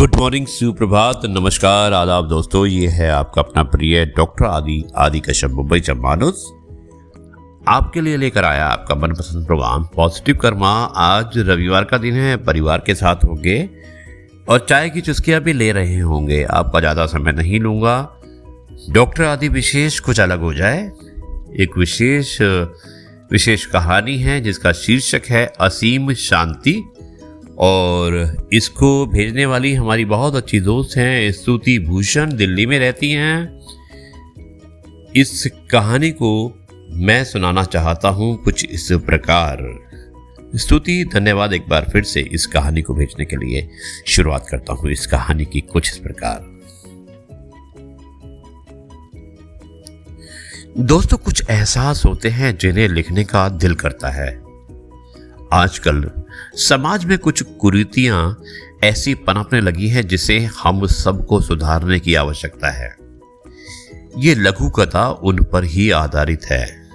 Good morning, सुप्रभात, नमस्कार, आदाब दोस्तों। ये है आपका अपना प्रिय डॉक्टर आदि कश्यप मुंबई चंपानुस आपके लिए लेकर आया आपका मनपसंद प्रोग्राम पॉजिटिव कर्मा। आज रविवार का दिन है, परिवार के साथ होंगे और चाय की चुस्कियां भी ले रहे होंगे। आपका ज़्यादा समय नहीं लूँगा। डॉक्टर आदि विशेष कुछ अलग हो जाए। एक विशेष कहानी है जिसका शीर्षक है असीम शांति, और इसको भेजने वाली हमारी बहुत अच्छी दोस्त हैं स्तुति भूषण, दिल्ली में रहती हैं। इस कहानी को मैं सुनाना चाहता हूँ कुछ इस प्रकार। स्तुति, धन्यवाद एक बार फिर से इस कहानी को भेजने के लिए। शुरुआत करता हूँ इस कहानी की कुछ इस प्रकार। दोस्तों, कुछ एहसास होते हैं जिन्हें लिखने का दिल करता है। आजकल समाज में कुछ कुरीतियां ऐसी पनपने लगी हैं जिसे हम सबको सुधारने की आवश्यकता है। ये लघु कथा उन पर ही आधारित है।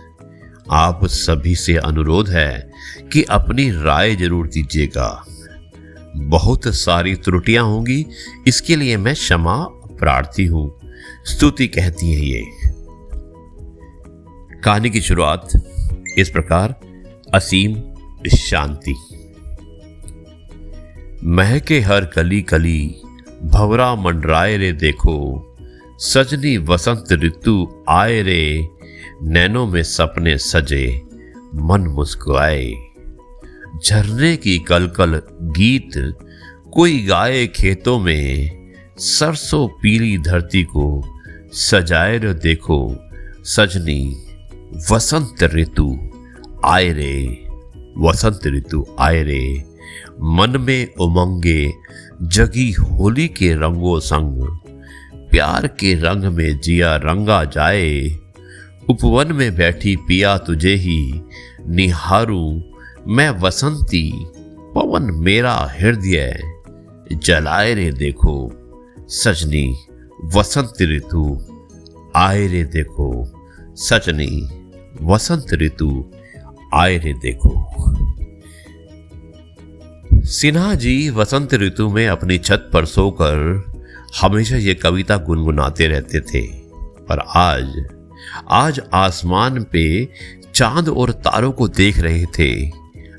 आप सभी से अनुरोध है कि अपनी राय जरूर दीजिएगा। बहुत सारी त्रुटियां होंगी, इसके लिए मैं क्षमा प्रार्थी हूं। स्तुति कहती है ये। कहानी की शुरुआत इस प्रकार। असीम शांति। महके हर कली कली, भंवरा मंडराए रे देखो, सजनी वसंत ऋतु आए रे, नैनों में सपने सजे, मन मुस्कुराए। झरने की कलकल गीत कोई गाए खेतों में, सरसों पीली धरती को सजाए रे देखो, सजनी वसंत ऋतु आए रे, वसंत ऋतु आए रे। मन में उमंगे जगी होली के रंगों संग, प्यार के रंग में जिया रंगा जाए। उपवन में बैठी पिया तुझे ही निहारूं मैं वसंती, पवन मेरा हृदय जलाए रे देखो, सजनी वसंत ऋतु आए रे देखो, सजनी वसंत ऋतु आए रे देखो। सिन्हा जी वसंत ऋतु में अपनी छत पर सोकर हमेशा ये कविता गुनगुनाते रहते थे। पर आज आसमान पे चांद और तारों को देख रहे थे।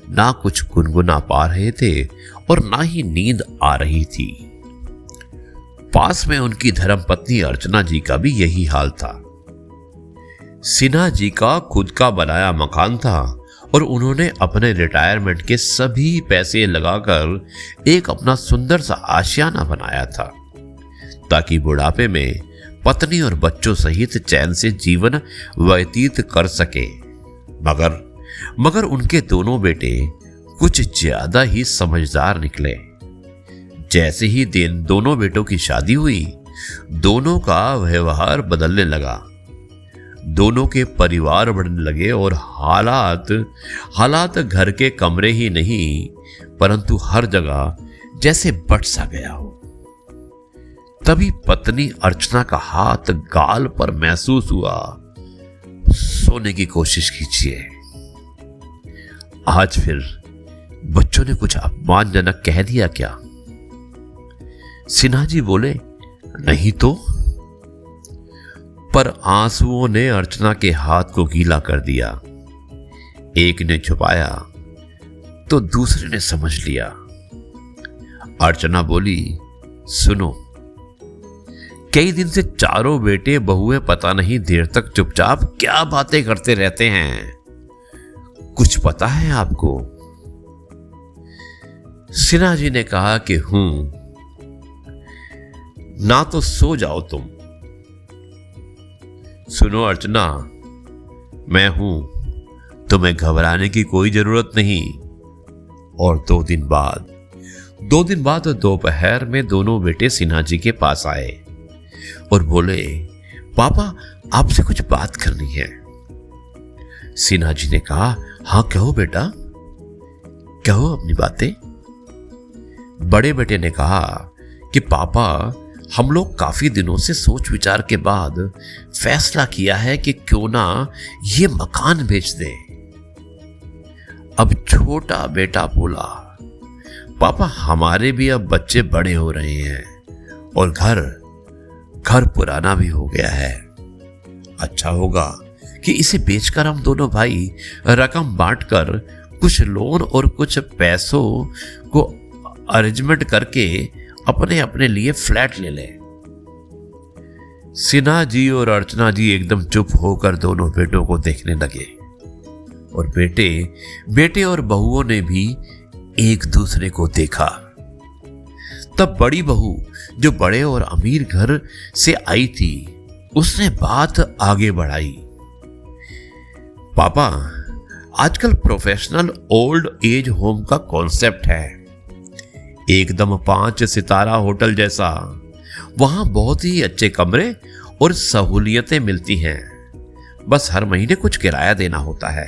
ना कुछ गुनगुना पा रहे थे और ना ही नींद आ रही थी। पास में उनकी धर्मपत्नी अर्चना जी का भी यही हाल था। सिन्हा जी का खुद का बनाया मकान था और उन्होंने अपने रिटायरमेंट के सभी पैसे लगाकर एक अपना सुंदर सा आशियाना बनाया था, ताकि बुढ़ापे में पत्नी और बच्चों सहित चैन से जीवन व्यतीत कर सके। मगर उनके दोनों बेटे कुछ ज्यादा ही समझदार निकले। जैसे ही दिन दोनों बेटों की शादी हुई, दोनों का व्यवहार बदलने लगा। दोनों के परिवार बढ़ने लगे और हालात घर के कमरे ही नहीं परंतु हर जगह जैसे बट सा गया हो। तभी पत्नी अर्चना का हाथ गाल पर महसूस हुआ। सोने की कोशिश कीजिए। आज फिर बच्चों ने कुछ अपमानजनक कह दिया क्या? सिन्हा जी बोले, नहीं तो। पर आंसुओं ने अर्चना के हाथ को गीला कर दिया। एक ने छुपाया तो दूसरे ने समझ लिया। अर्चना बोली, सुनो, कई दिन से चारों बेटे बहुएं पता नहीं देर तक चुपचाप क्या बातें करते रहते हैं। कुछ पता है आपको? सिन्हा जी ने कहा कि हूं। ना तो सो जाओ तुम। सुनो अर्चना, मैं हूं, तुम्हें घबराने की कोई जरूरत नहीं। और दो दिन बाद दोपहर में दोनों बेटे सिन्हा जी के पास आए और बोले, पापा आपसे कुछ बात करनी है। सिन्हा जी ने कहा, हाँ कहो बेटा, कहो अपनी बातें। बड़े बेटे ने कहा कि पापा, हम लोग काफी दिनों से सोच विचार के बाद फैसला किया है कि क्यों ना ये मकान बेच दें। अब छोटा बेटा बोला, पापा हमारे भी अब बच्चे बड़े हो रहे हैं और घर पुराना भी हो गया है। अच्छा होगा कि इसे बेचकर हम दोनों भाई रकम बांटकर कुछ लोन और कुछ पैसों को अरेंजमेंट करके अपने अपने लिए फ्लैट ले लें। सिन्हा जी और अर्चना जी एकदम चुप होकर दोनों बेटों को देखने लगे और बेटे और बहुओं ने भी एक दूसरे को देखा। तब बड़ी बहू जो बड़े और अमीर घर से आई थी, उसने बात आगे बढ़ाई। पापा, आजकल प्रोफेशनल ओल्ड एज होम का कॉन्सेप्ट है, एकदम 5 सितारा होटल जैसा। वहां बहुत ही अच्छे कमरे और सहूलियतें मिलती हैं, बस हर महीने कुछ किराया देना होता है।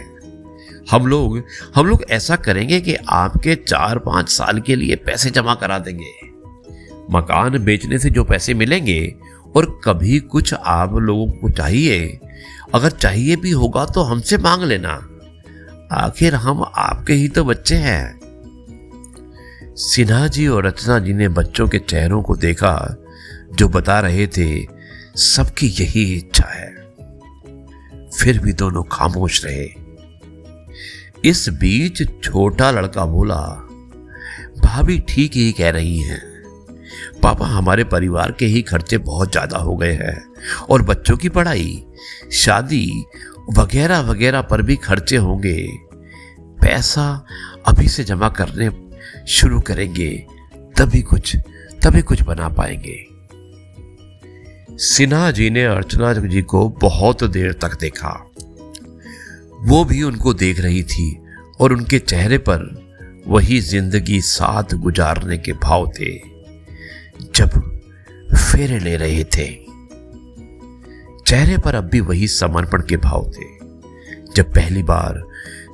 हम लोग ऐसा करेंगे कि आपके 4-5 साल के लिए पैसे जमा करा देंगे। मकान बेचने से जो पैसे मिलेंगे और कभी कुछ आप लोगों को चाहिए, अगर चाहिए भी होगा तो हमसे मांग लेना, आखिर हम आपके ही तो बच्चे हैं। सिन्हा जी और रचना जी ने बच्चों के चेहरों को देखा जो बता रहे थे सबकी यही इच्छा है, फिर भी दोनों खामोश रहे। इस बीच छोटा लड़का बोला, भाभी ठीक ही कह रही हैं पापा, हमारे परिवार के ही खर्चे बहुत ज्यादा हो गए हैं और बच्चों की पढ़ाई, शादी वगैरह वगैरह पर भी खर्चे होंगे। पैसा अभी से जमा करने शुरू करेंगे तभी कुछ बना पाएंगे। सिन्हा जी ने अर्चना जी को बहुत देर तक देखा। वो भी उनको देख रही थी और उनके चेहरे पर वही जिंदगी साथ गुजारने के भाव थे जब फेरे ले रहे थे। चेहरे पर अब भी वही समर्पण के भाव थे जब पहली बार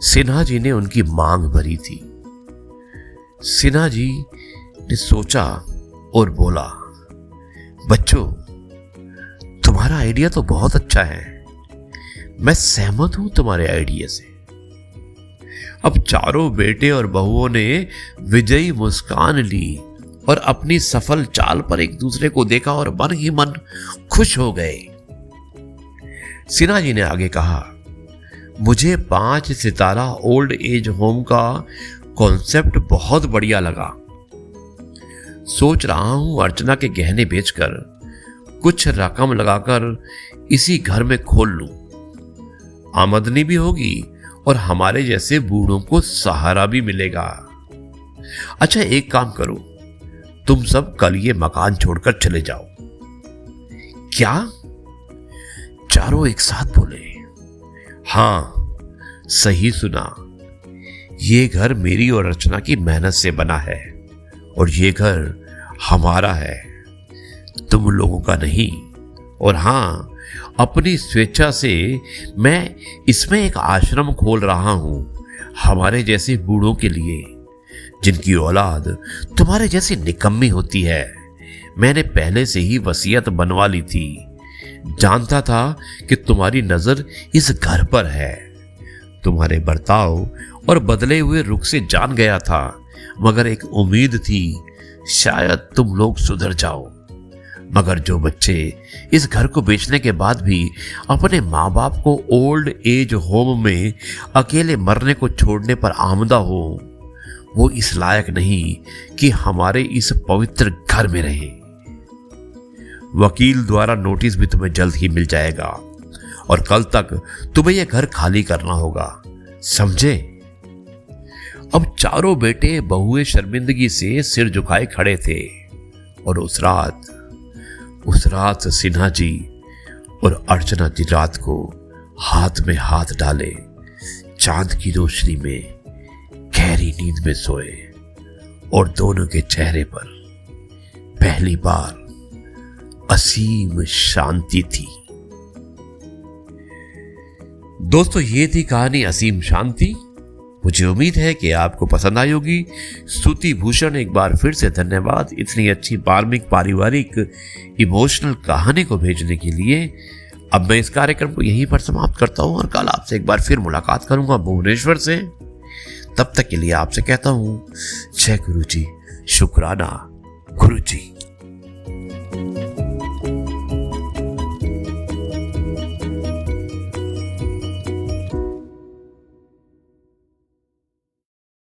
सिन्हा जी ने उनकी मांग भरी थी। सिन्हा जी ने सोचा और बोला, बच्चों, तुम्हारा आइडिया तो बहुत अच्छा है, मैं सहमत हूं तुम्हारे आइडिया से। अब चारों बेटे और बहुओं ने विजयी मुस्कान ली और अपनी सफल चाल पर एक दूसरे को देखा और मन ही मन खुश हो गए। सिन्हा जी ने आगे कहा, मुझे 5 सितारा ओल्ड एज होम का कॉन्सेप्ट बहुत बढ़िया लगा। सोच रहा हूं अर्चना के गहने बेचकर कुछ रकम लगाकर इसी घर में खोल लूं, आमदनी भी होगी और हमारे जैसे बूढ़ों को सहारा भी मिलेगा। अच्छा, एक काम करो, तुम सब कल ये मकान छोड़कर चले जाओ। क्या? चारों एक साथ बोले। हां, सही सुना, ये घर मेरी और रचना की मेहनत से बना है और ये घर हमारा है, तुम लोगों का नहीं। और हां, अपनी स्वेच्छा से मैं इसमें एक आश्रम खोल रहा हूं, हमारे जैसे बूढ़ों के लिए जिनकी औलाद तुम्हारे जैसी निकम्मी होती है। मैंने पहले से ही वसीयत बनवा ली थी, जानता था कि तुम्हारी नजर इस घर पर है। तुम्हारे बर्ताव और बदले हुए रुख से जान गया था, मगर एक उम्मीद थी शायद तुम लोग सुधर जाओ। मगर जो बच्चे इस घर को बेचने के बाद भी अपने माँ बाप को ओल्ड एज होम में अकेले मरने को छोड़ने पर आमदा हो, वो इस लायक नहीं कि हमारे इस पवित्र घर में रहे। वकील द्वारा नोटिस भी तुम्हें जल्द ही मिल जाएगा और कल तक तुम्हें यह घर खाली करना होगा, समझे? अब चारों बेटे बहुए शर्मिंदगी से सिर झुकाए खड़े थे और उस रात सिन्हा जी और अर्चना जी रात को हाथ में हाथ डाले चांद की रोशनी में गहरी नींद में सोए और दोनों के चेहरे पर पहली बार असीम शांति थी। दोस्तों, ये थी कहानी असीम शांति। मुझे उम्मीद है कि आपको पसंद आई होगी। स्तुति भूषण, एक बार फिर से धन्यवाद इतनी अच्छी मार्मिक पारिवारिक इमोशनल कहानी को भेजने के लिए। अब मैं इस कार्यक्रम को यहीं पर समाप्त करता हूं और कल आपसे एक बार फिर मुलाकात करूंगा भुवनेश्वर से। तब तक के लिए आपसे कहता हूं जय गुरु जी, शुक्राना गुरु जी।